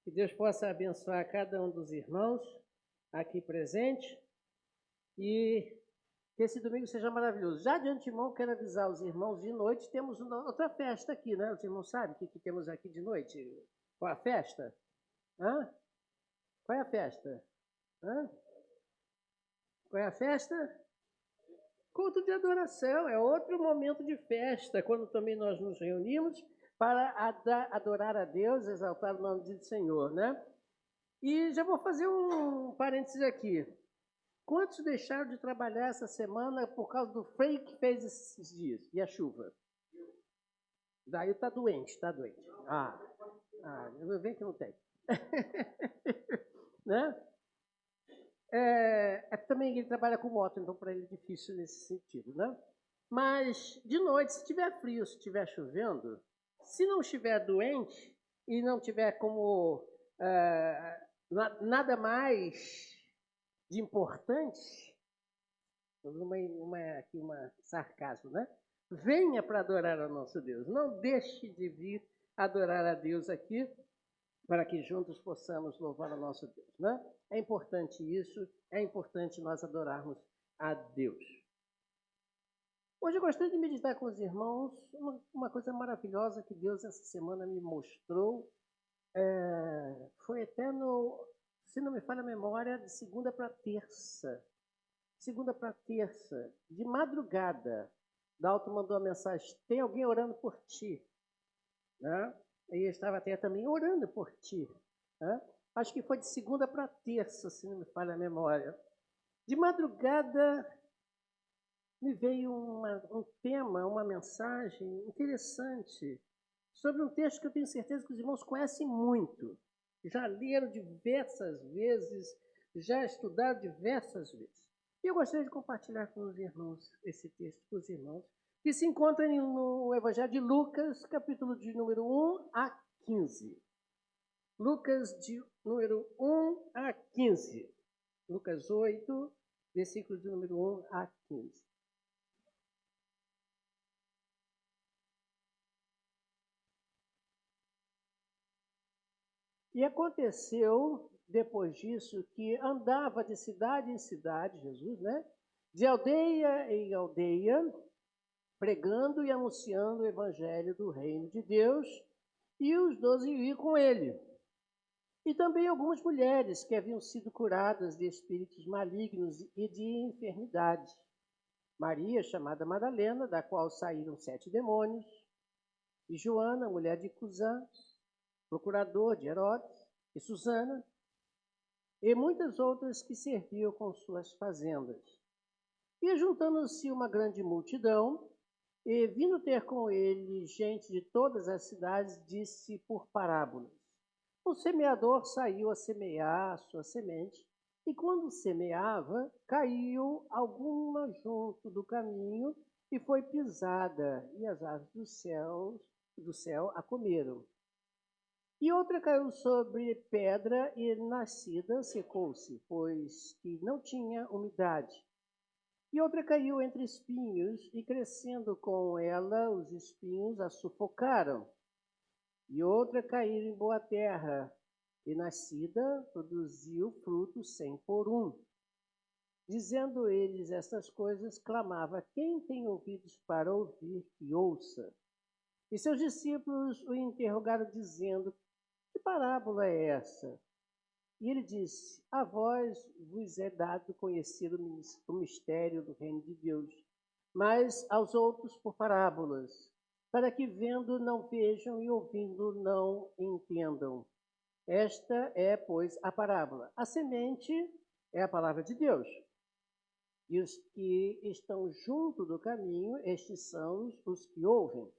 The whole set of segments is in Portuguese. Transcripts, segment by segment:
Que Deus possa abençoar cada um dos irmãos aqui presentes e que esse domingo seja maravilhoso. Já de antemão, quero avisar os irmãos, de noite temos outra festa aqui, né? Os irmãos sabem o que temos aqui de noite? Qual a festa? Hã? Qual é a festa? Hã? Qual é a festa? Culto de adoração, é outro momento de festa, quando também nós nos reunimos para adorar a Deus, exaltar o nome do Senhor, né? E já vou fazer um parênteses aqui. Quantos deixaram de trabalhar essa semana por causa do frio que fez esses dias? E a chuva? Daí tá doente, tá doente. Eu vejo que não tem. Né? Também ele trabalha com moto, então para ele é difícil nesse sentido, né? Mas, de noite, se tiver frio, se estiver chovendo, se não estiver doente e não tiver como nada mais de importante, aqui uma sarcasmo, né? Venha para adorar ao nosso Deus. Não deixe de vir adorar a Deus aqui, para que juntos possamos louvar o nosso Deus, né? É importante isso, é importante nós adorarmos a Deus. Hoje eu gostaria de meditar com os irmãos uma coisa maravilhosa que Deus essa semana me mostrou. Foi até se não me falha a memória, de segunda para terça. Segunda para terça, de madrugada, Dalton mandou uma mensagem: tem alguém orando por ti? Né? E eu estava até também orando por ti. Né? Acho que foi de segunda para terça, se não me falha a memória. De madrugada, me veio um tema, uma mensagem interessante sobre um texto que eu tenho certeza que os irmãos conhecem muito. Já leram diversas vezes, já estudaram diversas vezes. E eu gostaria de compartilhar com os irmãos esse texto, com os irmãos, que se encontra no Evangelho de Lucas, capítulo de número 1 a 15. Lucas, de número 1 a 15. Lucas 8, versículo de número 1 a 15. E aconteceu, depois disso, que andava de cidade em cidade, Jesus, né? De aldeia em aldeia, pregando e anunciando o evangelho do reino de Deus, e os 12 iam com ele. E também algumas mulheres que haviam sido curadas de espíritos malignos e de enfermidade. Maria, chamada Madalena, da qual saíram 7 demônios, e Joana, mulher de Cusã, procurador de Herodes, e Susana, e muitas outras que serviam com suas fazendas. E juntando-se uma grande multidão, e vindo ter com ele gente de todas as cidades, disse por parábolas: o semeador saiu a semear a sua semente, e quando semeava, caiu alguma junto do caminho, e foi pisada, e as aves do céu a comeram. E outra caiu sobre pedra, e nascida secou-se, pois que não tinha umidade. E outra caiu entre espinhos, e crescendo com ela, os espinhos a sufocaram. E outra caiu em boa terra, e nascida produziu fruto 100 por 1. Dizendo eles estas coisas, clamava: quem tem ouvidos para ouvir, que ouça. E seus discípulos o interrogaram, dizendo: que parábola é essa? E ele disse: a vós vos é dado conhecer o mistério do reino de Deus, mas aos outros por parábolas, para que vendo não vejam e ouvindo não entendam. Esta é, pois, a parábola. A semente é a palavra de Deus. E os que estão junto do caminho, estes são os que ouvem.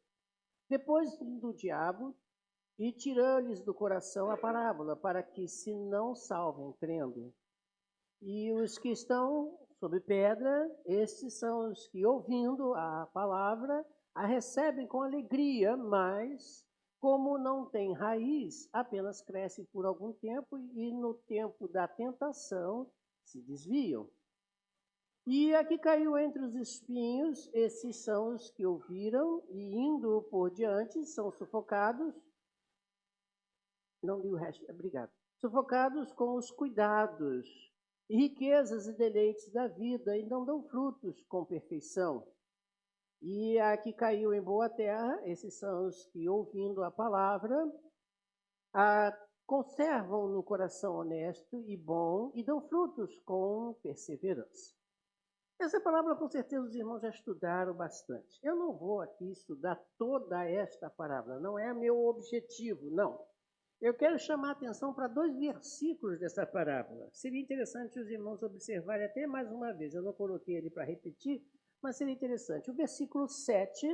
Depois do diabo, e tirou-lhes do coração a parábola, para que se não salvem crendo. E os que estão sobre pedra, estes são os que, ouvindo a palavra, a recebem com alegria, mas, como não têm raiz, apenas crescem por algum tempo e, no tempo da tentação, se desviam. E a que caiu entre os espinhos, esses são os que ouviram e, indo por diante, são sufocados Não li o resto, obrigado. Sufocados com os cuidados, e riquezas e deleites da vida, e não dão frutos com perfeição. E a que caiu em boa terra, esses são os que, ouvindo a palavra, a conservam no coração honesto e bom, e dão frutos com perseverança. Essa palavra, com certeza, os irmãos já estudaram bastante. Eu não vou aqui estudar toda esta palavra, não é meu objetivo, não. Eu quero chamar a atenção para 2 versículos dessa parábola. Seria interessante os irmãos observarem até mais uma vez. Eu não coloquei ele para repetir, mas seria interessante. O versículo 7,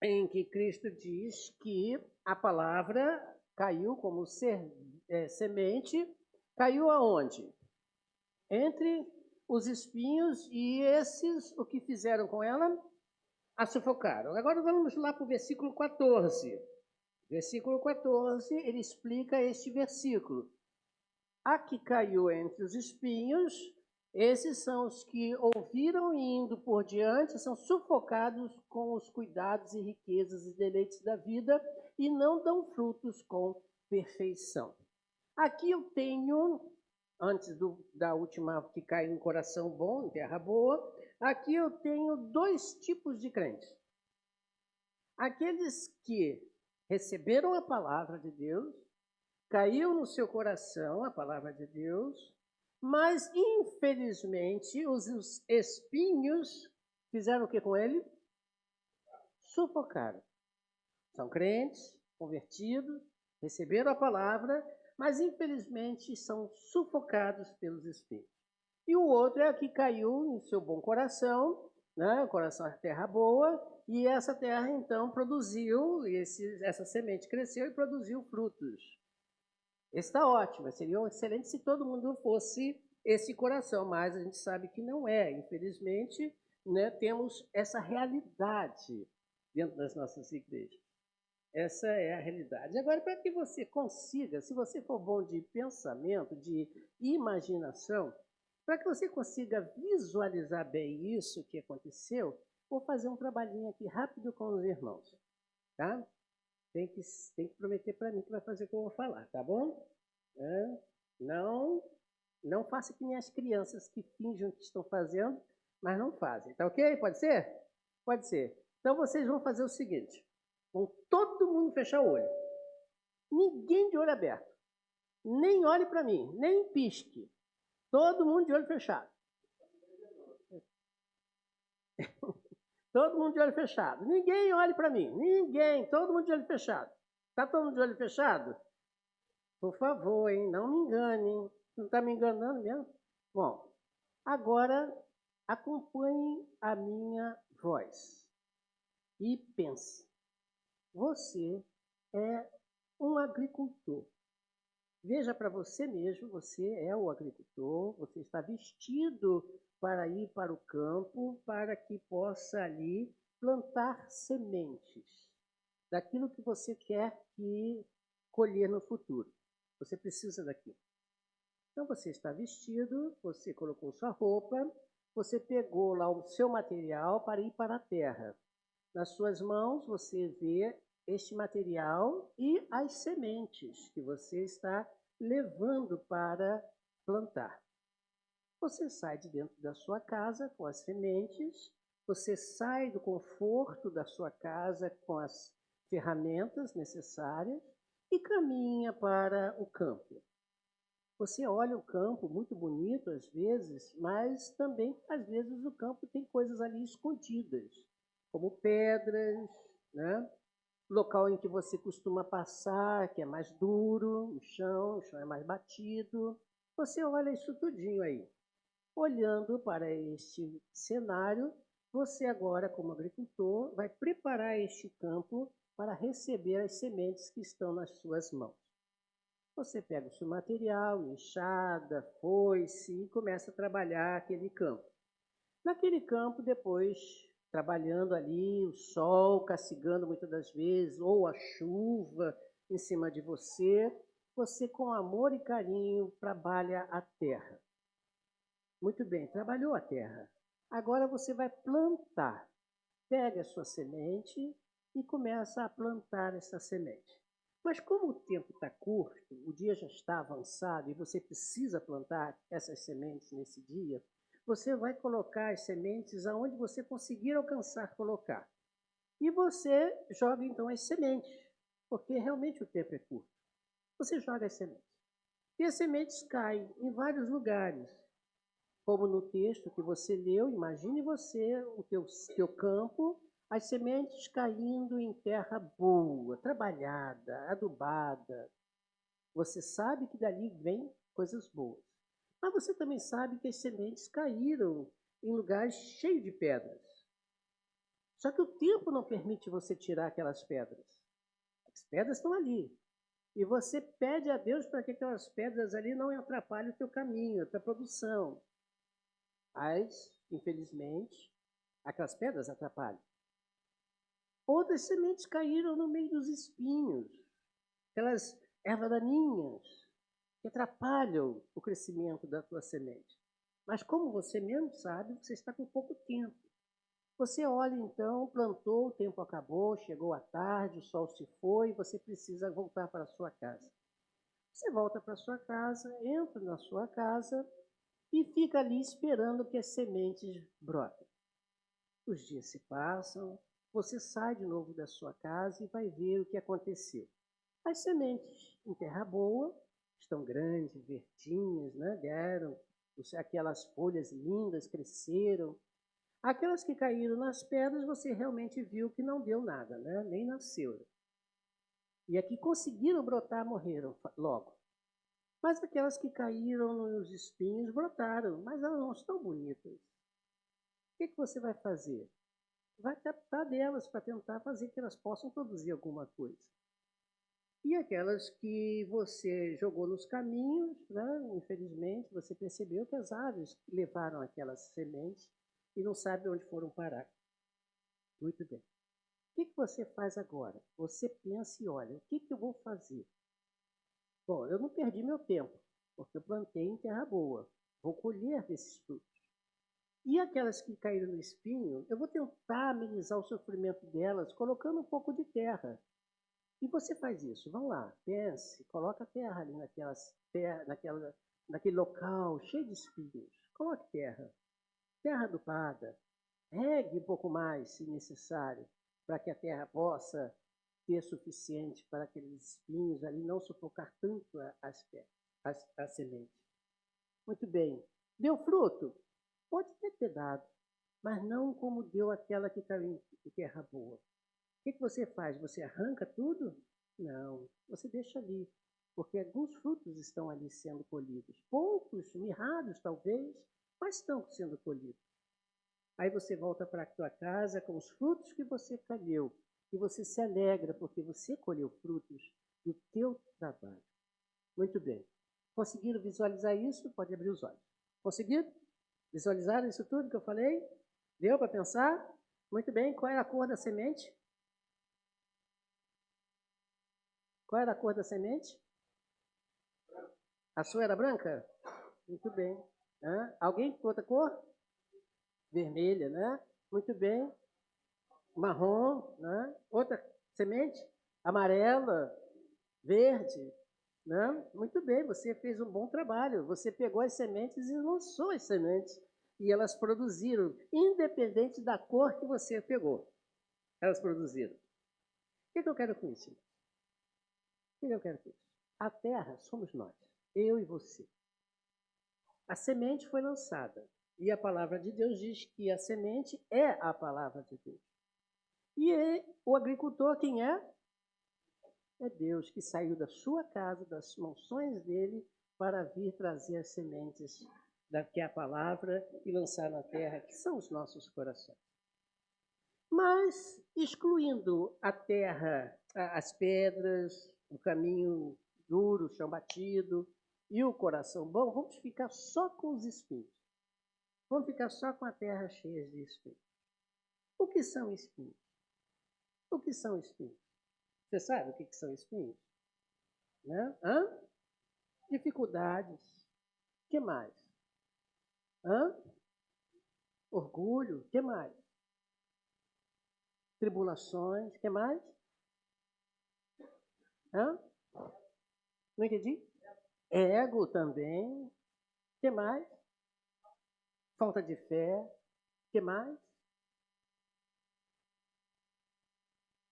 em que Cristo diz que a palavra caiu como semente, caiu aonde? Entre os espinhos, e esses, o que fizeram com ela? A sufocaram. Agora vamos lá para o versículo 14. Versículo 14, ele explica este versículo. A que caiu entre os espinhos, esses são os que ouviram e indo por diante, são sufocados com os cuidados e riquezas e deleites da vida e não dão frutos com perfeição. Aqui eu tenho, antes da última que cai em coração bom, em terra boa, aqui eu tenho 2 tipos de crentes. Aqueles que receberam a palavra de Deus, caiu no seu coração a palavra de Deus, mas infelizmente os espinhos fizeram o que com ele? Sufocaram. São crentes, convertidos, receberam a palavra, mas infelizmente são sufocados pelos espinhos. E o outro é a que caiu no seu bom coração, né? O coração é terra boa, e essa terra então produziu, essa semente cresceu e produziu frutos. Está ótimo, seria excelente se todo mundo fosse esse coração, mas a gente sabe que não é. Infelizmente, né, temos essa realidade dentro das nossas igrejas. Essa é a realidade. Agora, para que você consiga, se você for bom de pensamento, de imaginação, para que você consiga visualizar bem isso que aconteceu, vou fazer um trabalhinho aqui rápido com os irmãos, tá? Tem que prometer para mim que vai fazer o que eu vou falar, tá bom? Não faça que nem as crianças que fingem que estão fazendo, mas não fazem, tá ok? Pode ser? Pode ser. Então vocês vão fazer o seguinte, vão todo mundo fechar o olho. Ninguém de olho aberto. Nem olhe para mim, nem pisque. Todo mundo de olho fechado. Todo mundo de olho fechado. Ninguém olhe para mim. Ninguém. Todo mundo de olho fechado. Está todo mundo de olho fechado? Por favor, hein? Não me engane. Não está me enganando mesmo? Bom, agora acompanhe a minha voz. E pense. Você é um agricultor. Veja para você mesmo, você é o agricultor, você está vestido para ir para o campo, para que possa ali plantar sementes daquilo que você quer colher no futuro. Você precisa daquilo. Então você está vestido, você colocou sua roupa, você pegou lá o seu material para ir para a terra. Nas suas mãos você vê este material e as sementes que você está levando para plantar. Você sai de dentro da sua casa com as sementes, você sai do conforto da sua casa com as ferramentas necessárias e caminha para o campo. Você olha o campo, muito bonito às vezes, mas também às vezes o campo tem coisas ali escondidas, como pedras, né? Local em que você costuma passar, que é mais duro, o chão é mais batido. Você olha isso tudinho aí. Olhando para este cenário, você agora, como agricultor, vai preparar este campo para receber as sementes que estão nas suas mãos. Você pega o seu material, enxada, foice e começa a trabalhar aquele campo. Naquele campo, depois, trabalhando ali, o sol castigando muitas das vezes, ou a chuva em cima de você, você com amor e carinho trabalha a terra. Muito bem, trabalhou a terra. Agora você vai plantar. Pega a sua semente e começa a plantar essa semente. Mas como o tempo está curto, o dia já está avançado e você precisa plantar essas sementes nesse dia, você vai colocar as sementes aonde você conseguir alcançar colocar. E você joga então as sementes, porque realmente o tempo é curto. Você joga as sementes. E as sementes caem em vários lugares, como no texto que você leu. Imagine você, o teu campo, as sementes caindo em terra boa, trabalhada, adubada. Você sabe que dali vem coisas boas. Mas você também sabe que as sementes caíram em lugares cheios de pedras. Só que o tempo não permite você tirar aquelas pedras. As pedras estão ali. E você pede a Deus para que aquelas pedras ali não atrapalhem o teu caminho, a tua produção. Mas, infelizmente, aquelas pedras atrapalham. Outras sementes caíram no meio dos espinhos, aquelas ervas daninhas que atrapalham o crescimento da tua semente. Mas como você mesmo sabe, você está com pouco tempo. Você olha então, plantou, o tempo acabou, chegou a tarde, o sol se foi, você precisa voltar para a sua casa. Você volta para a sua casa, entra na sua casa e fica ali esperando que as sementes brotem. Os dias se passam, você sai de novo da sua casa e vai ver o que aconteceu. As sementes em terra boa estão grandes, verdinhas, né? Deram aquelas folhas lindas, cresceram. Aquelas que caíram nas pedras, você realmente viu que não deu nada, né? Nem nasceram. E aqui conseguiram brotar, morreram logo. Mas aquelas que caíram nos espinhos brotaram, mas elas não estão bonitas. O que você vai fazer? Vai tratar delas para tentar fazer que elas possam produzir alguma coisa. E aquelas que você jogou nos caminhos, né? Infelizmente, você percebeu que as aves levaram aquelas sementes e não sabe onde foram parar. Muito bem. O que você faz agora? Você pensa e olha, o que eu vou fazer? Bom, eu não perdi meu tempo, porque eu plantei em terra boa. Vou colher desses frutos. E aquelas que caíram no espinho, eu vou tentar amenizar o sofrimento delas, colocando um pouco de terra. E você faz isso, vamos lá, pense, coloca terra ali naquele local cheio de espinhos. Coloque terra, terra adubada. Regue um pouco mais, se necessário, para que a terra possa ter suficiente para aqueles espinhos ali não sufocar tanto a semente. Muito bem. Deu fruto? Pode ter dado, mas não como deu aquela que caiu em terra boa. O que você faz? Você arranca tudo? Não, você deixa ali, porque alguns frutos estão ali sendo colhidos. Poucos, mirrados talvez, mas estão sendo colhidos. Aí você volta para a tua casa com os frutos que você colheu. E você se alegra porque você colheu frutos do teu trabalho. Muito bem. Conseguiram visualizar isso? Pode abrir os olhos. Conseguiram? Visualizaram isso tudo que eu falei? Deu para pensar? Muito bem. Qual era a cor da semente? Qual era a cor da semente? A sua era branca? Muito bem. Alguém com outra cor? Vermelha, né? Muito bem. Marrom, né? Outra semente? Amarela, verde, né? Muito bem, você fez um bom trabalho. Você pegou as sementes e lançou as sementes. E elas produziram, independente da cor que você pegou. Elas produziram. O que eu quero com isso? O que eu quero com isso? A terra somos nós, eu e você. A semente foi lançada. E a palavra de Deus diz que a semente é a palavra de Deus. E o agricultor quem é? É Deus que saiu da sua casa, das mansões dele, para vir trazer as sementes que é a palavra e lançar na terra, que são os nossos corações. Mas, excluindo a terra, as pedras, o caminho duro, o chão batido e o coração bom, vamos ficar só com os espinhos. Vamos ficar só com a terra cheia de espinhos. O que são espinhos? O que são espinhos? Você sabe o que são espinhos? Né? Dificuldades. O que mais? Orgulho. O que mais? Tribulações. O que mais? Hã? Não entendi? Ego também. O que mais? Falta de fé. O que mais?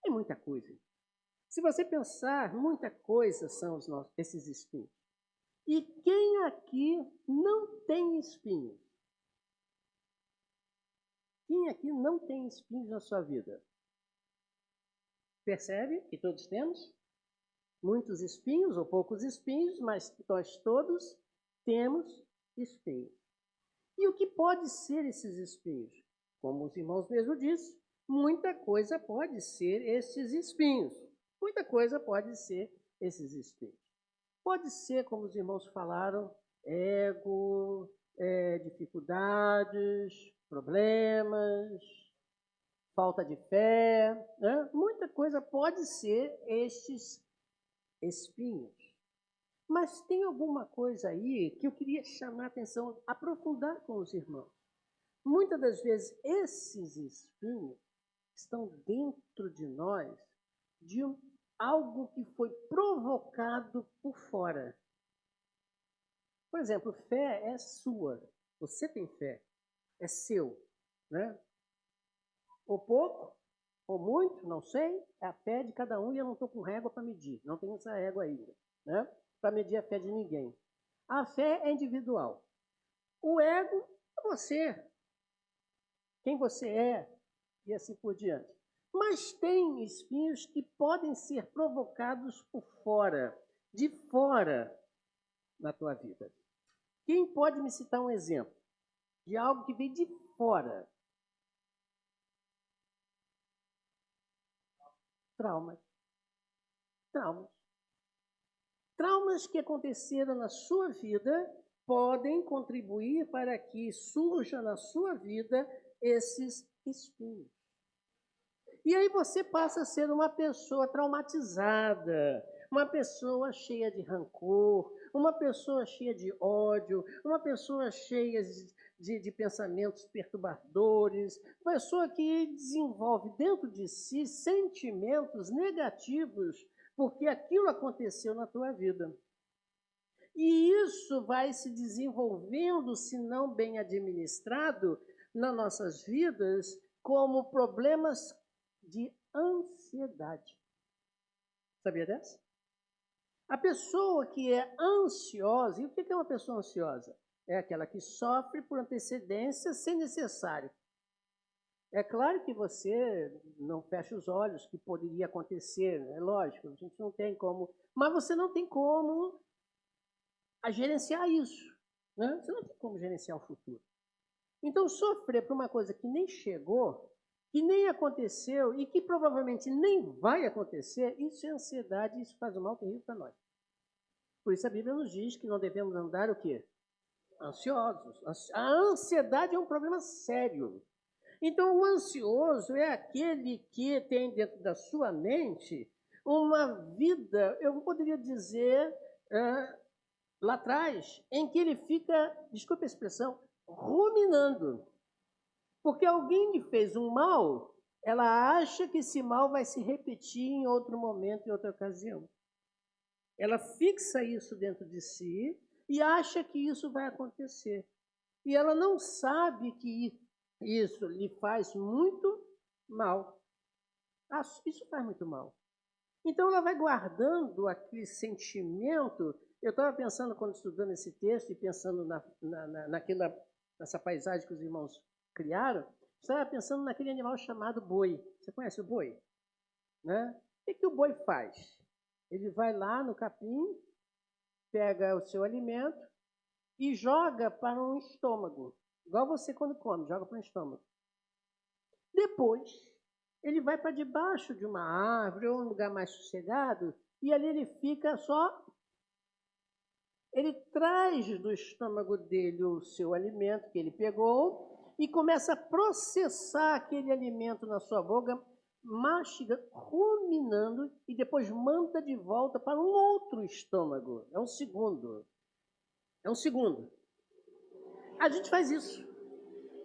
Tem muita coisa. Se você pensar, muita coisa são esses espinhos. E quem aqui não tem espinhos? Quem aqui não tem espinhos na sua vida? Percebe que todos temos? Muitos espinhos ou poucos espinhos, mas nós todos temos espinhos. E o que pode ser esses espinhos? Como os irmãos mesmo disseram, muita coisa pode ser esses espinhos. Muita coisa pode ser esses espinhos. Pode ser, como os irmãos falaram, ego, dificuldades, problemas, falta de fé, né? Muita coisa pode ser estes espinhos. Mas tem alguma coisa aí que eu queria chamar a atenção, aprofundar com os irmãos. Muitas das vezes esses espinhos estão dentro de nós de algo que foi provocado por fora. Por exemplo, fé é sua. Você tem fé. É seu. Né? Ou pouco, ou muito, não sei. É a fé de cada um e eu não estou com régua para medir. Não tenho essa régua ainda. Né? Para medir a fé de ninguém. A fé é individual. O ego é você. Quem você é. E assim por diante. Mas tem espinhos que podem ser provocados por fora. De fora na tua vida. Quem pode me citar um exemplo de algo que veio de fora? Traumas. Traumas. Traumas que aconteceram na sua vida podem contribuir para que surja na sua vida esses espinhos. E aí você passa a ser uma pessoa traumatizada, uma pessoa cheia de rancor, uma pessoa cheia de ódio, uma pessoa cheia de pensamentos perturbadores, uma pessoa que desenvolve dentro de si sentimentos negativos porque aquilo aconteceu na tua vida. E isso vai se desenvolvendo, se não bem administrado, nas nossas vidas, como problemas de ansiedade. Sabia dessa? A pessoa que é ansiosa, e o que é uma pessoa ansiosa? É aquela que sofre por antecedência sem necessário. É claro que você não fecha os olhos que poderia acontecer, é lógico, a gente não tem como, mas você não tem como gerenciar isso, né? Você não tem como gerenciar o futuro. Então, sofrer por uma coisa que nem chegou, que nem aconteceu e que provavelmente nem vai acontecer, isso é ansiedade, isso faz um mal terrível para nós. Por isso a Bíblia nos diz que não devemos andar o quê? Ansiosos. A ansiedade é um problema sério. Então, o ansioso é aquele que tem dentro da sua mente uma vida, eu poderia dizer, lá atrás, em que ele fica, desculpe a expressão, ruminando. Porque alguém lhe fez um mal, ela acha que esse mal vai se repetir em outro momento, em outra ocasião. Ela fixa isso dentro de si e acha que isso vai acontecer. E ela não sabe que isso lhe faz muito mal. Isso faz muito mal. Então ela vai guardando aquele sentimento. Eu estava pensando, quando estudando esse texto e pensando nessa paisagem que os irmãos criaram, estava pensando naquele animal chamado boi. Você conhece o boi? Né? O que o boi faz? Ele vai lá no capim, pega o seu alimento e joga para um estômago. Igual você quando come, joga para um estômago. Depois, ele vai para debaixo de uma árvore ou um lugar mais sossegado e ali ele fica só. Ele traz do estômago dele o seu alimento que ele pegou e começa a processar aquele alimento na sua boca, mastiga, ruminando e depois manda de volta para um outro estômago. É um segundo. A gente faz isso.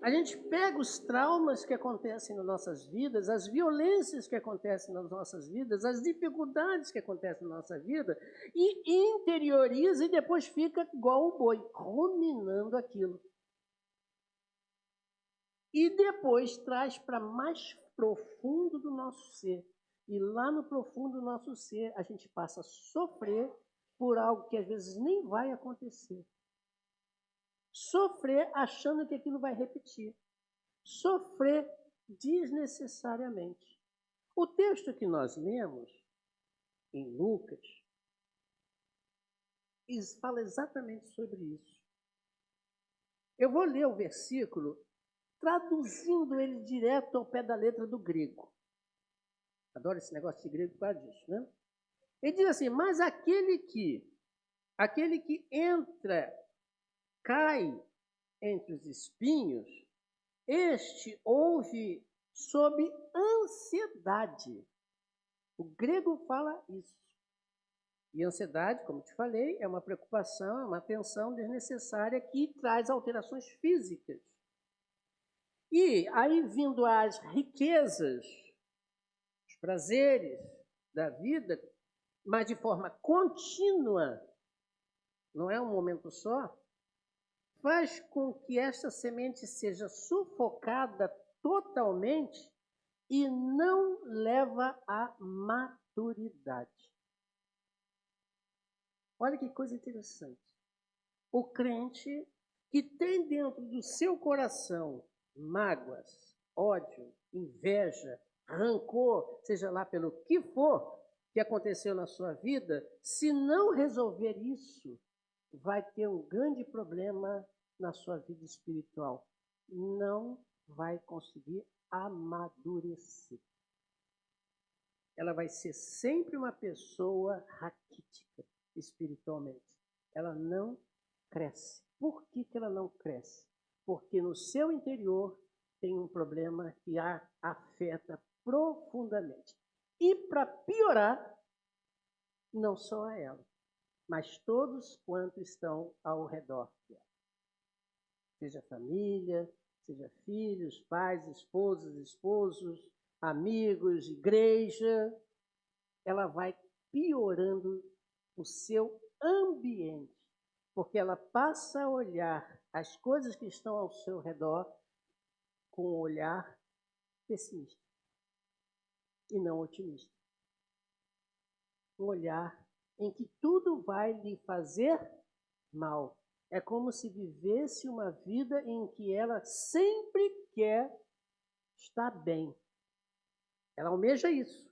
A gente pega os traumas que acontecem nas nossas vidas, as violências que acontecem nas nossas vidas, as dificuldades que acontecem na nossa vida e interioriza e depois fica igual o boi, ruminando aquilo. E depois traz para mais profundo do nosso ser. E lá no profundo do nosso ser, a gente passa a sofrer por algo que às vezes nem vai acontecer. Sofrer achando que aquilo vai repetir. Sofrer desnecessariamente. O texto que nós lemos em Lucas fala exatamente sobre isso. Eu vou ler o versículo traduzindo ele direto ao pé da letra do grego. Adoro esse negócio de grego por causa disso, né? Ele diz assim, mas aquele que entra, cai entre os espinhos, este ouve sob ansiedade. O grego fala isso. E ansiedade, como te falei, é uma preocupação, é uma tensão desnecessária que traz alterações físicas. E aí, vindo as riquezas, os prazeres da vida, mas de forma contínua, não é um momento só, faz com que esta semente seja sufocada totalmente e não leva à maturidade. Olha que coisa interessante. O crente que tem dentro do seu coração mágoas, ódio, inveja, rancor, seja lá pelo que for que aconteceu na sua vida, se não resolver isso, vai ter um grande problema na sua vida espiritual. Não vai conseguir amadurecer. Ela vai ser sempre uma pessoa raquítica espiritualmente. Ela não cresce. Por que ela não cresce? Porque no seu interior tem um problema que a afeta profundamente. E para piorar, não só a ela, mas todos quantos estão ao redor dela. Seja família, seja filhos, pais, esposas, esposos, amigos, igreja, ela vai piorando o seu ambiente, porque ela passa a olhar as coisas que estão ao seu redor com um olhar pessimista e não otimista. Um olhar em que tudo vai lhe fazer mal. É como se vivesse uma vida em que ela sempre quer estar bem. Ela almeja isso,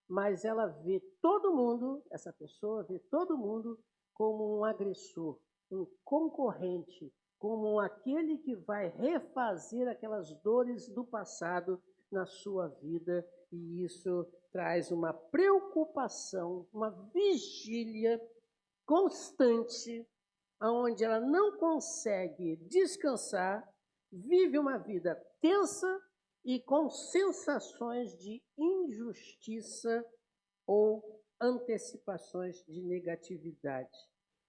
mas ela vê todo mundo, essa pessoa vê todo mundo como um agressor, um concorrente, como aquele que vai refazer aquelas dores do passado na sua vida, e isso traz uma preocupação, uma vigília constante, onde ela não consegue descansar, vive uma vida tensa e com sensações de injustiça ou antecipações de negatividade.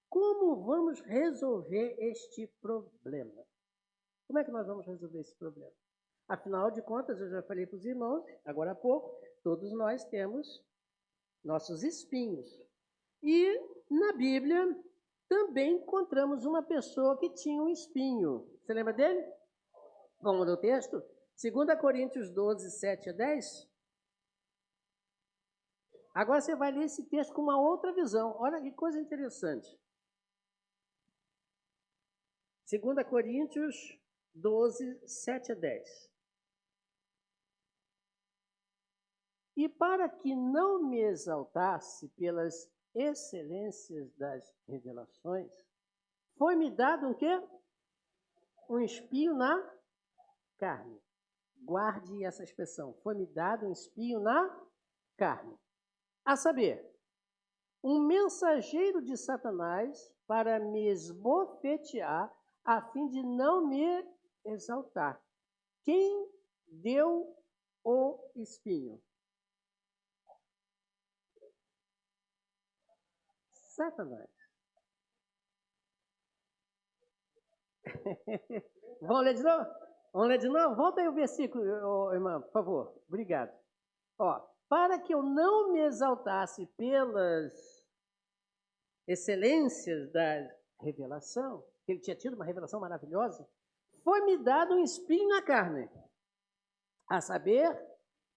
Como vamos resolver este problema? Como é que nós vamos resolver esse problema? Afinal de contas, eu já falei para os irmãos, agora há pouco, todos nós temos nossos espinhos. E na Bíblia também encontramos uma pessoa que tinha um espinho. Você lembra dele? Vamos ler o texto? 2 Coríntios 12, 7 a 10. Agora você vai ler esse texto com uma outra visão. Olha que coisa interessante. 2 Coríntios 12, 7 a 10. E para que não me exaltasse pelas excelências das revelações, foi-me dado o quê? Um espinho na carne. Guarde essa expressão. Foi-me dado um espinho na carne. A saber, um mensageiro de Satanás para me esbofetear, a fim de não me exaltar. Quem deu o espinho? Satanás. Vamos ler de novo? Vamos ler de novo? Volta aí o versículo, irmã, por favor. Obrigado. Ó, para que eu não me exaltasse pelas excelências da revelação, que ele tinha tido uma revelação maravilhosa, foi-me dado um espinho na carne, a saber,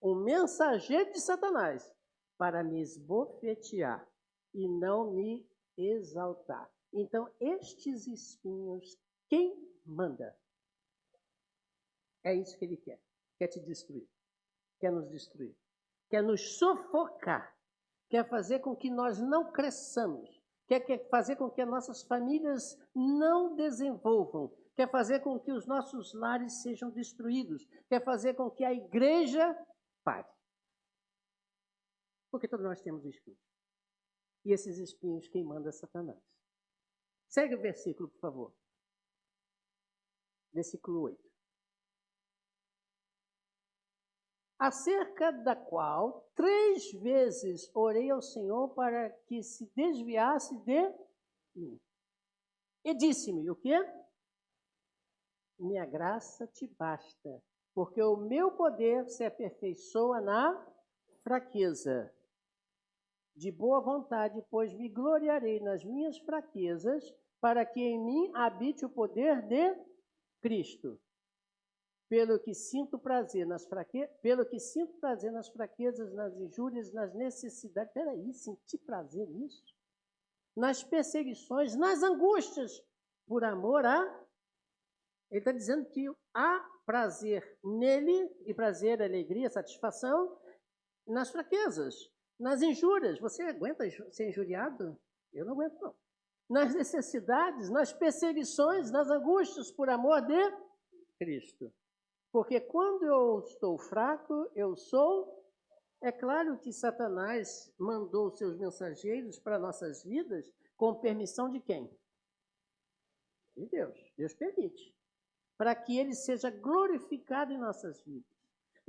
um mensageiro de Satanás, para me esbofetear e não me exaltar. Então, estes espinhos, quem manda? É isso que ele quer. Quer te destruir. Quer nos destruir. Quer nos sufocar. Quer fazer com que nós não cresçamos. Quer fazer com que as nossas famílias não desenvolvam. Quer fazer com que os nossos lares sejam destruídos. Quer fazer com que a igreja pare. Porque todos nós temos espinhos. E esses espinhos quem manda é Satanás. Segue o versículo, por favor. Versículo 8. Acerca da qual 3 vezes orei ao Senhor para que se desviasse de mim. E disse-me, o quê? Minha graça te basta, porque o meu poder se aperfeiçoa na fraqueza. De boa vontade, pois me gloriarei nas minhas fraquezas, para que em mim habite o poder de Cristo. Pelo que sinto prazer nas fraquezas, nas injúrias, nas necessidades. Peraí, sentir prazer nisso? Nas perseguições, nas angústias, por amor a... Ele está dizendo que há prazer nele, e prazer, alegria, satisfação, nas fraquezas, nas injúrias. Você aguenta ser injuriado? Eu não aguento, não. Nas necessidades, nas perseguições, nas angústias, por amor de Cristo. Porque quando eu estou fraco, eu sou... É claro que Satanás mandou seus mensageiros para nossas vidas com permissão de quem? De Deus. Deus permite. Para que ele seja glorificado em nossas vidas.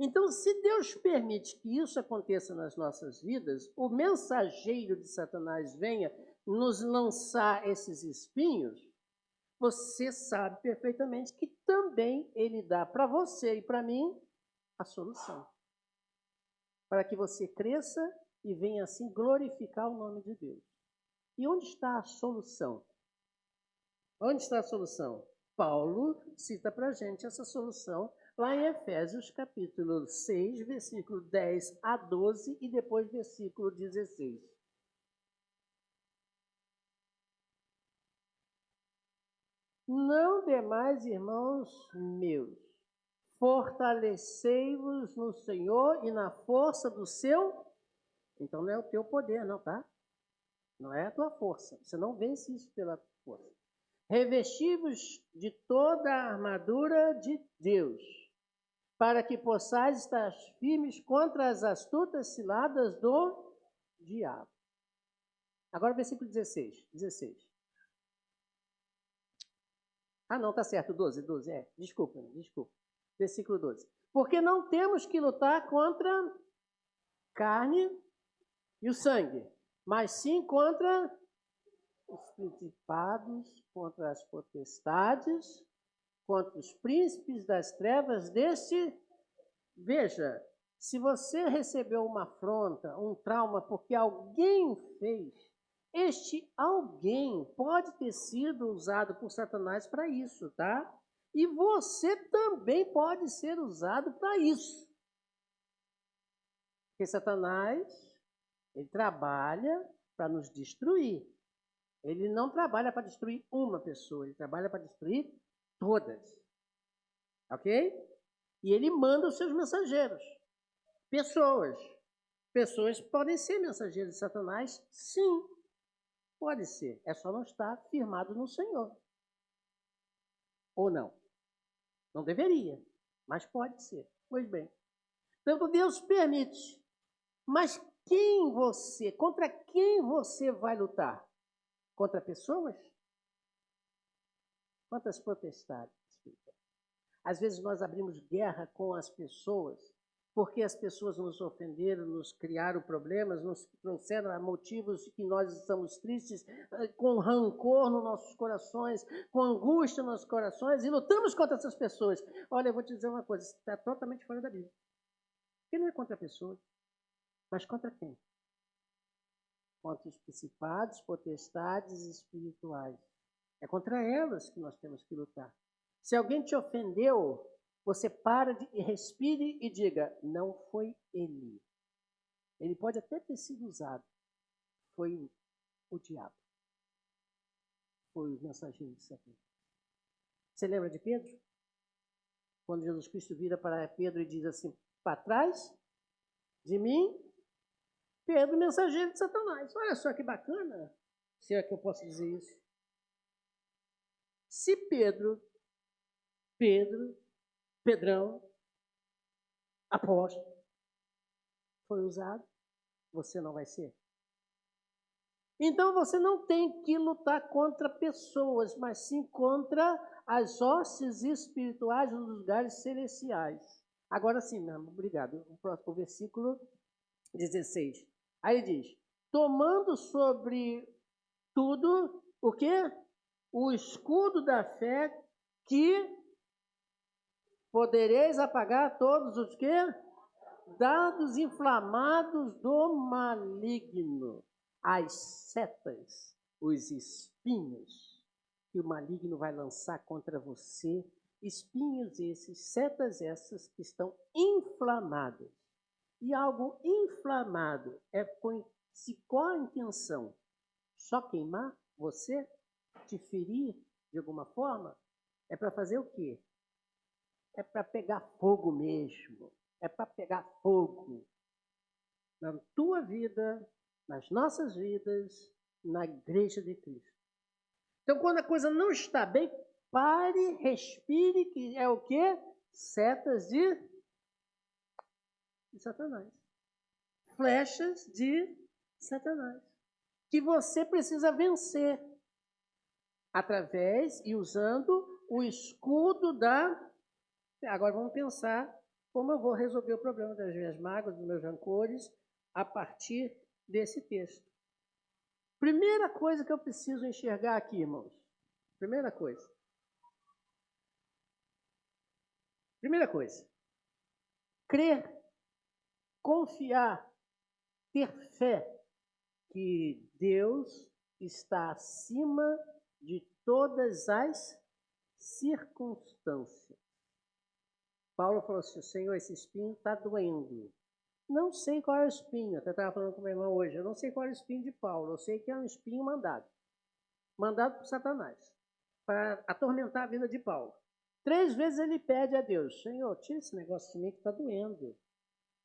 Então, se Deus permite que isso aconteça nas nossas vidas, o mensageiro de Satanás venha nos lançar esses espinhos, você sabe perfeitamente que também ele dá para você e para mim a solução. Para que você cresça e venha assim glorificar o nome de Deus. E onde está a solução? Onde está a solução? Paulo cita para a gente essa solução lá em Efésios capítulo 6, versículo 10 a 12 e depois versículo 16. Não demais, irmãos meus, fortalecei-vos no Senhor e na força do seu... Então não é o teu poder, não, tá? Não é a tua força. Você não vence isso pela força. Revesti-vos de toda a armadura de Deus, para que possais estar firmes contra as astutas ciladas do diabo. Agora versículo 16. Ah, não, tá certo, 12. Desculpa. Versículo 12. Porque não temos que lutar contra carne e o sangue, mas sim contra os principados, contra as potestades, contra os príncipes das trevas deste... Veja, se você recebeu uma afronta, um trauma, porque alguém fez, este alguém pode ter sido usado por Satanás para isso, tá? E você também pode ser usado para isso. Porque Satanás, ele trabalha para nos destruir. Ele não trabalha para destruir uma pessoa, ele trabalha para destruir todas. Ok? E ele manda os seus mensageiros. Pessoas. Pessoas podem ser mensageiros de Satanás? Sim, pode ser. É só não estar firmado no Senhor. Ou não. Não deveria, mas pode ser. Pois bem. Então Deus permite. Mas contra quem você vai lutar? Contra pessoas? Quantas potestades? Às vezes nós abrimos guerra com as pessoas porque as pessoas nos ofenderam, nos criaram problemas, nos trouxeram a motivos de que nós estamos tristes, com rancor nos nossos corações, com angústia nos nossos corações, e lutamos contra essas pessoas. Olha, eu vou te dizer uma coisa, isso está totalmente fora da Bíblia. Porque não é contra a pessoa, mas contra quem? Contra os principados, potestades espirituais. É contra elas que nós temos que lutar. Se alguém te ofendeu, você para, respire e diga, não foi ele. Ele pode até ter sido usado. Foi o diabo. Foi o mensageiro de Satanás. Você lembra de Pedro? Quando Jesus Cristo vira para Pedro e diz assim, para trás de mim, Pedro, mensageiro de Satanás. Olha só que bacana, se é que eu posso dizer isso. Se Pedrão, apóstolo, foi usado, você não vai ser. Então você não tem que lutar contra pessoas, mas sim contra as hostes espirituais nos lugares celestiais. Agora sim, meu irmão, obrigado. O próximo versículo 16. Aí diz, tomando sobre tudo, o quê? O escudo da fé que podereis apagar todos os quê? Dados inflamados do maligno. As setas, os espinhos que o maligno vai lançar contra você. Espinhos esses, setas essas que estão inflamadas. E algo inflamado é se qual a intenção? Só queimar você? Te ferir de alguma forma? É para fazer o quê? É para pegar fogo mesmo. É para pegar fogo na tua vida, nas nossas vidas, na igreja de Cristo. Então, quando a coisa não está bem, pare, respire, que é o quê? Setas de Satanás. Flechas de Satanás. Que você precisa vencer através e usando o escudo da... Agora vamos pensar como eu vou resolver o problema das minhas mágoas, dos meus rancores, a partir desse texto. Primeira coisa que eu preciso enxergar aqui, irmãos. Primeira coisa. Crer, confiar, ter fé que Deus está acima de todas as circunstâncias. Paulo falou assim, Senhor, esse espinho está doendo. Não sei qual é o espinho, até estava falando com meu irmão hoje, eu não sei qual é o espinho de Paulo, eu sei que é um espinho mandado por Satanás, para atormentar a vida de Paulo. 3 vezes ele pede a Deus, Senhor, tira esse negócio de mim que está doendo.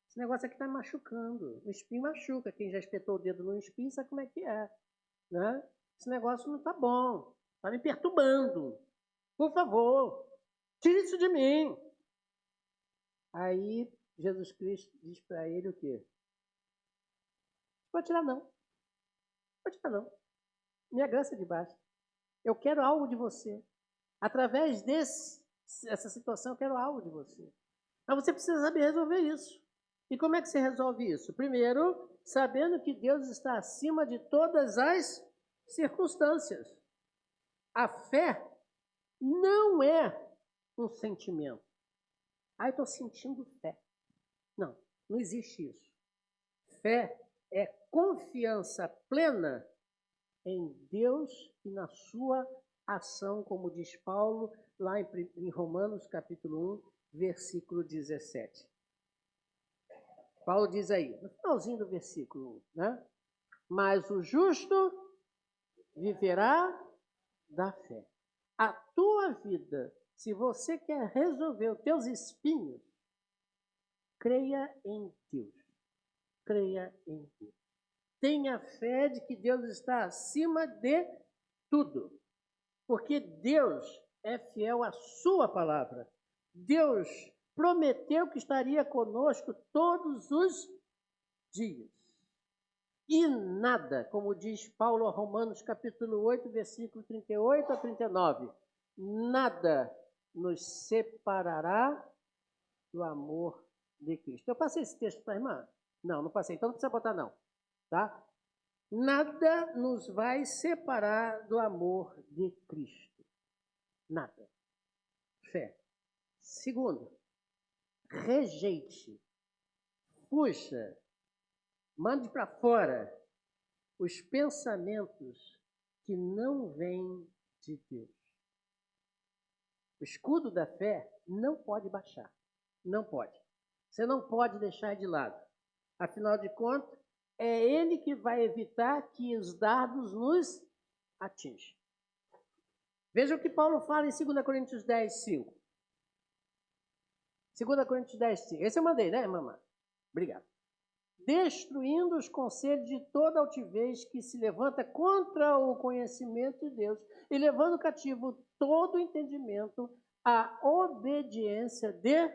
Esse negócio aqui está me machucando. O espinho machuca. Quem já espetou o dedo no espinho sabe como é que é. Né? Esse negócio não está bom. Está me perturbando. Por favor, tire isso de mim. Aí Jesus Cristo diz para ele o quê? Não pode tirar não. Não pode tirar não. Minha graça é de baixo. Eu quero algo de você. Através dessa situação, eu quero algo de você. Mas você precisa saber resolver isso. E como é que você resolve isso? Primeiro, sabendo que Deus está acima de todas as circunstâncias. A fé não é um sentimento. Ah, eu estou sentindo fé. Não, não existe isso. Fé é confiança plena em Deus e na sua ação, como diz Paulo lá em Romanos capítulo 1, versículo 17. Paulo diz aí, no finalzinho do versículo 1, né? Mas o justo viverá da fé. A tua vida, se você quer resolver os teus espinhos, creia em Deus. Creia em Deus. Tenha fé de que Deus está acima de tudo. Porque Deus é fiel à sua palavra. Deus prometeu que estaria conosco todos os dias. E nada, como diz Paulo a Romanos capítulo 8, versículo 38 a 39, nada nos separará do amor de Cristo. Eu passei esse texto para a irmã? Não, não passei. Então não precisa botar não. Tá? Nada nos vai separar do amor de Cristo. Nada. Fé. Segundo, rejeite, fuja, mande para fora os pensamentos que não vêm de Deus. O escudo da fé não pode baixar. Não pode. Você não pode deixar de lado. Afinal de contas, é ele que vai evitar que os dardos nos atinjam. Veja o que Paulo fala em 2 Coríntios 10, 5. 2 Coríntios 10, 5. Esse eu mandei, né, mamãe? Obrigado. Destruindo os conselhos de toda altivez que se levanta contra o conhecimento de Deus e levando cativo todo o entendimento à obediência de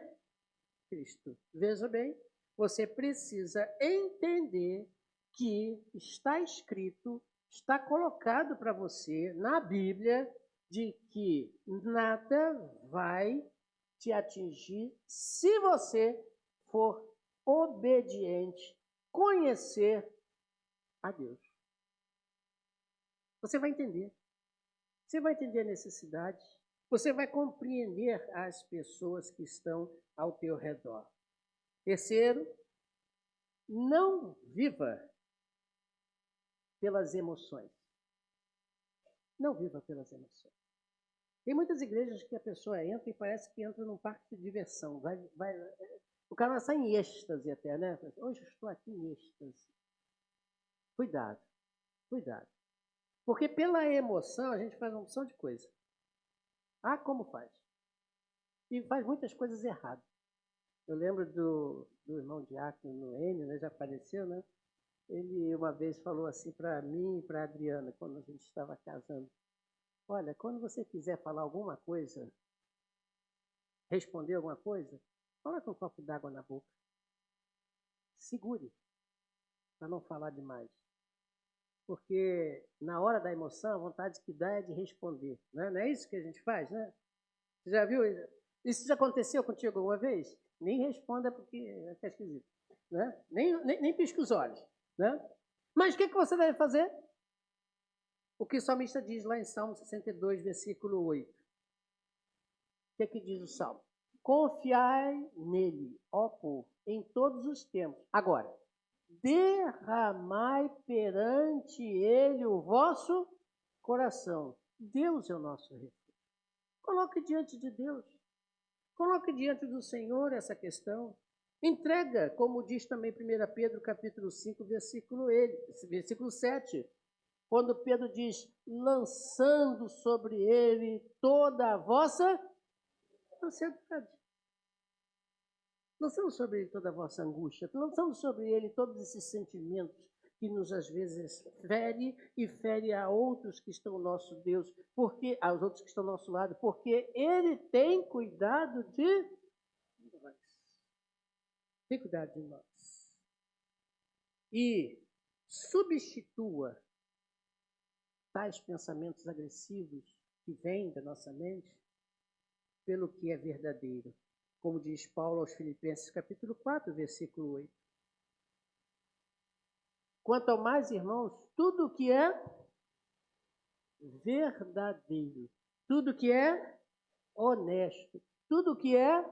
Cristo. Veja bem, você precisa entender que está escrito, está colocado para você na Bíblia, de que nada vai te atingir se você for obediente, conhecer a Deus. Você vai entender. Você vai entender a necessidade. Você vai compreender as pessoas que estão ao teu redor. Terceiro, não viva pelas emoções. Não viva pelas emoções. Tem muitas igrejas que a pessoa entra e parece que entra num parque de diversão. O cara sai em êxtase até, né? Hoje eu estou aqui em êxtase. Cuidado, cuidado. Porque pela emoção a gente faz uma opção de coisa. Ah, como faz? E faz muitas coisas erradas. Eu lembro do irmão Diácono Enio, né? Já faleceu, né? Ele uma vez falou assim para mim e para a Adriana, quando a gente estava casando. Olha, quando você quiser falar alguma coisa, responder alguma coisa, coloque um copo d'água na boca. Segure, para não falar demais. Porque na hora da emoção, a vontade que dá é de responder. Né? Não é isso que a gente faz, né? Você já viu? Isso já aconteceu contigo alguma vez? Nem responda porque é esquisito. Né? Nem pisca os olhos. Né? Mas o que você deve fazer? O que o salmista diz lá em Salmo 62, versículo 8. O que diz o Salmo? Confiai nele, ó povo, em todos os tempos. Agora, derramai perante ele o vosso coração. Deus é o nosso refúgio. Coloque diante de Deus. Coloque diante do Senhor essa questão. Entrega, como diz também 1 Pedro capítulo 5, versículo 7. Quando Pedro diz, lançando sobre ele toda a vossa ansiedade. Lançamos sobre ele toda a vossa angústia. Lançamos sobre ele todos esses sentimentos que nos, às vezes, fere e fere a outros que estão ao nosso Deus, porque aos outros que estão ao nosso lado, porque ele tem cuidado de nós. Tem cuidado de nós. E substitua tais pensamentos agressivos que vêm da nossa mente pelo que é verdadeiro. Como diz Paulo aos Filipenses, capítulo 4, versículo 8. Quanto ao mais, irmãos, tudo que é verdadeiro, tudo que é honesto, tudo que é,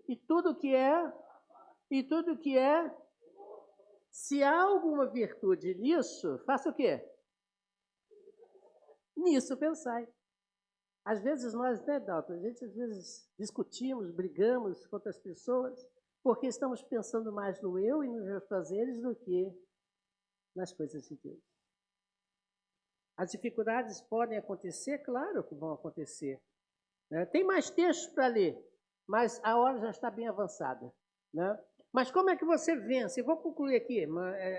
e tudo que é, se há alguma virtude nisso, faça o quê? Nisso pensai. Às vezes nós, né, Dalton, a gente às vezes discutimos, brigamos com outras pessoas, porque estamos pensando mais no eu e nos meus prazeres do que nas coisas de Deus. As dificuldades podem acontecer, claro que vão acontecer. Né? Tem mais textos para ler, mas a hora já está bem avançada. Né? Mas como é que você vence? Eu vou concluir aqui,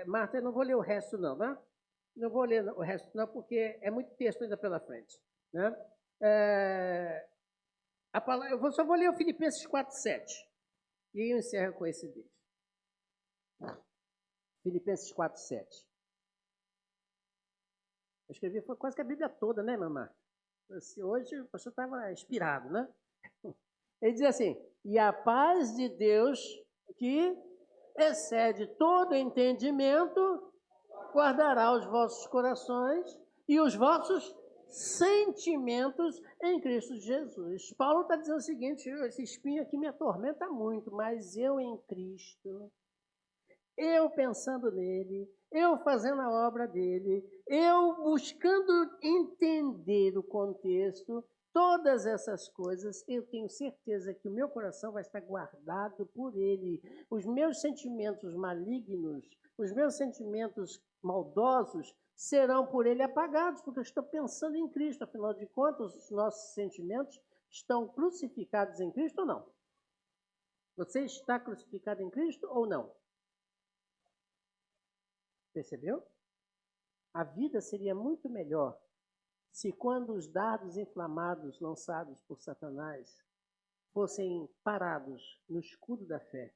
Marta, eu não vou ler o resto não, né? Não vou ler o resto não, porque é muito texto ainda pela frente. Né? Eu só vou ler o Filipenses 4, 7. E eu encerro com esse texto. Filipenses 4, 7. Eu escrevi, foi quase que a Bíblia toda, né, mamãe? Hoje o pastor estava inspirado, né? Ele diz assim: e a paz de Deus, que excede todo entendimento, guardará os vossos corações e os vossos sentimentos em Cristo Jesus. Paulo está dizendo o seguinte: esse espinho aqui me atormenta muito, mas eu em Cristo, eu pensando nele, eu fazendo a obra dele, eu buscando entender o contexto, todas essas coisas, eu tenho certeza que o meu coração vai estar guardado por ele. Os meus sentimentos malignos, os meus sentimentos maldosos serão por ele apagados, porque eu estou pensando em Cristo. Afinal de contas, os nossos sentimentos estão crucificados em Cristo ou não? Você está crucificado em Cristo ou não? Percebeu? A vida seria muito melhor se, quando os dardos inflamados lançados por Satanás fossem parados no escudo da fé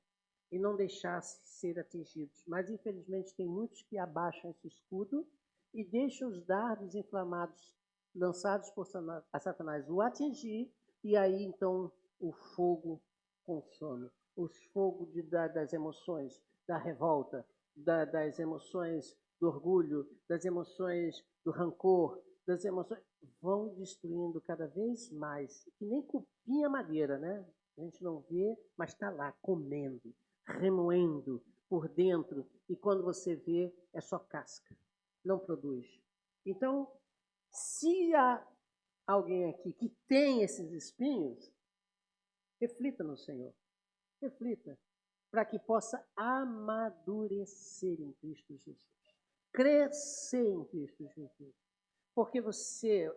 e não deixassem ser atingidos. Mas, infelizmente, tem muitos que abaixam esse escudo e deixam os dardos inflamados lançados por Satanás o atingir, e aí, então, o fogo consome. O fogo das emoções, da revolta, das emoções do orgulho, das emoções do rancor, das emoções, vão destruindo cada vez mais, que nem cupinha madeira, né? A gente não vê, mas está lá, comendo, remoendo por dentro, e quando você vê, é só casca, não produz. Então, se há alguém aqui que tem esses espinhos, reflita no Senhor, reflita, para que possa amadurecer em Cristo Jesus, crescer em Cristo Jesus. Porque você,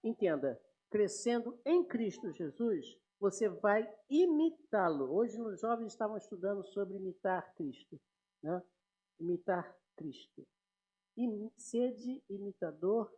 entenda, crescendo em Cristo Jesus, você vai imitá-lo. Hoje os jovens estavam estudando sobre imitar Cristo, né? Imitar Cristo. Sede imitador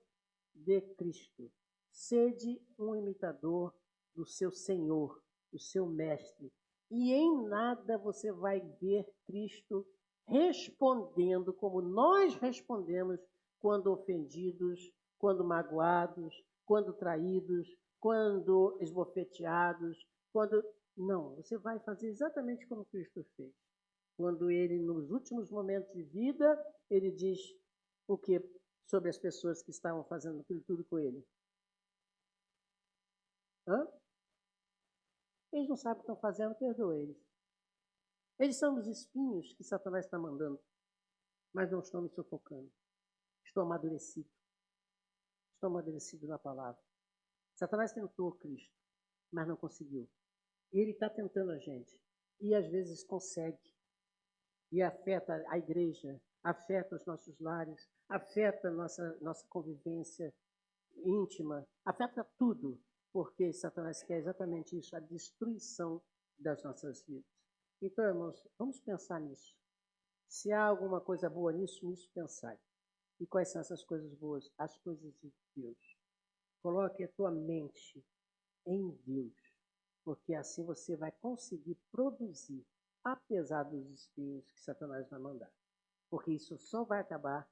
de Cristo. Sede um imitador do seu Senhor, do seu Mestre. E em nada você vai ver Cristo respondendo como nós respondemos quando ofendidos, quando magoados, quando traídos, quando esbofeteados, quando... Não, você vai fazer exatamente como Cristo fez. Quando ele, nos últimos momentos de vida, ele diz o que sobre as pessoas que estavam fazendo aquilo tudo com ele? Hã? Eles não sabem o que estão fazendo, perdoa eles. Eles são os espinhos que Satanás está mandando, mas não estão me sufocando. Estou amadurecido. Estou amadurecido na palavra. Satanás tentou Cristo, mas não conseguiu. Ele está tentando a gente. E às vezes consegue. E afeta a igreja, afeta os nossos lares, afeta a nossa convivência íntima, afeta tudo. Porque Satanás quer exatamente isso, a destruição das nossas vidas. Então, irmãos, vamos pensar nisso. Se há alguma coisa boa nisso pensai. E quais são essas coisas boas? As coisas de Deus. Coloque a tua mente em Deus, porque assim você vai conseguir produzir, apesar dos espinhos que Satanás vai mandar. Porque isso só vai acabar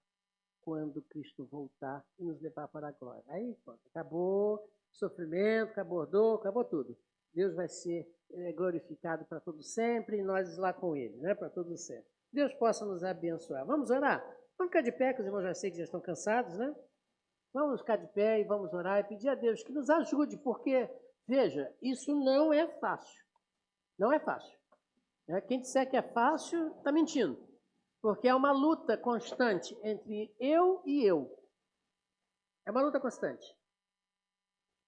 quando Cristo voltar e nos levar para a glória. Aí, pronto, acabou sofrimento, acabou dor, acabou tudo. Deus vai ser glorificado para todo sempre e nós lá com Ele, né? Para todo sempre. Deus possa nos abençoar. Vamos orar? Vamos ficar de pé, que os irmãos já sei que já estão cansados, né? Vamos ficar de pé e vamos orar e pedir a Deus que nos ajude, porque, veja, isso não é fácil. Não é fácil. Quem disser que é fácil, está mentindo. Porque é uma luta constante entre eu e eu. É uma luta constante.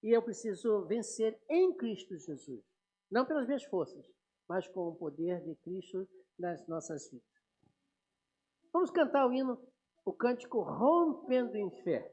E eu preciso vencer em Cristo Jesus. Não pelas minhas forças, mas com o poder de Cristo nas nossas vidas. Vamos cantar o hino, o cântico Rompendo em Fé.